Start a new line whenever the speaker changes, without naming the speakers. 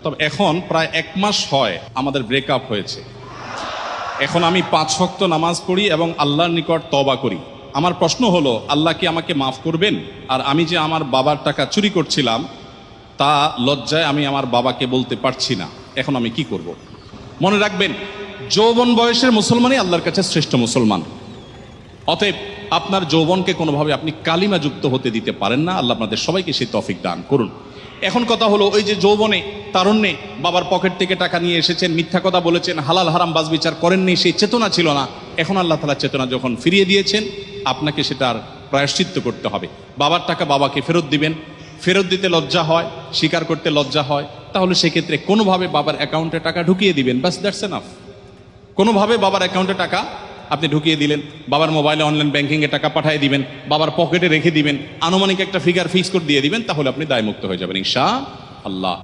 তবে এখন প্রায় 1 মাস হয় আমাদের ব্রেকআপ হয়েছে। এখন আমি 5 ওয়াক্ত নামাজ পড়ি এবং আল্লাহর নিকট তওবা করি। আমার প্রশ্ন হলো, আল্লাহ কি আমাকে মাফ করবেন? আর আমি যে আমার বাবার টাকা চুরি করছিলাম তা লজ্জায় আমি আমার বাবাকে বলতে পারছি না। এখন আমি কি করব? মনে রাখবেন, যৌবন বয়সের মুসলমানই আল্লাহর কাছে শ্রেষ্ঠ মুসলমান। অতএব আপনার যৌবনকে কোনোভাবে আপনি কালিমা যুক্ত হতে দিতে পারেন না। আল্লাহ আপনাদের সবাইকে সেই তৌফিক দান করুন। এখন কথা হলো, ওই যে যৌবনে তারুণ্যে বাবার পকেট থেকে টাকা নিয়ে এসেছেন, মিথ্যা কথা বলেছেন, হালাল হারাম বাছবিচার করেননি, সেই চেতনা ছিল না। এখন আল্লাহ তাআলা চেতনা যখন ফিরিয়ে দিয়েছেন, আপনাকে সেটার প্রায়শ্চিত্ত করতে হবে। বাবার টাকা বাবাকে ফেরত দিবেন। ফেরত দিতে লজ্জা হয়, স্বীকার করতে লজ্জা হয়, তাহলে সেক্ষেত্রে কোনোভাবে বাবার অ্যাকাউন্টে টাকা ঢুকিয়ে দিবেন। বাস, দ্যাটস এনাফ। কোনোভাবে বাবার অ্যাকাউন্টে টাকা আপনি ঢুকিয়ে দিলেন, বাবার মোবাইলে অনলাইন ব্যাংকিংয়ে টাকা পাঠিয়ে দিবেন, বাবার পকেটে রেখে দিবেন, আনুমানিক একটা ফিগার ফিক্স করে দিয়ে দিবেন, তাহলে আপনি দায়মুক্ত হয়ে যাবেন ইনশাআল্লাহ।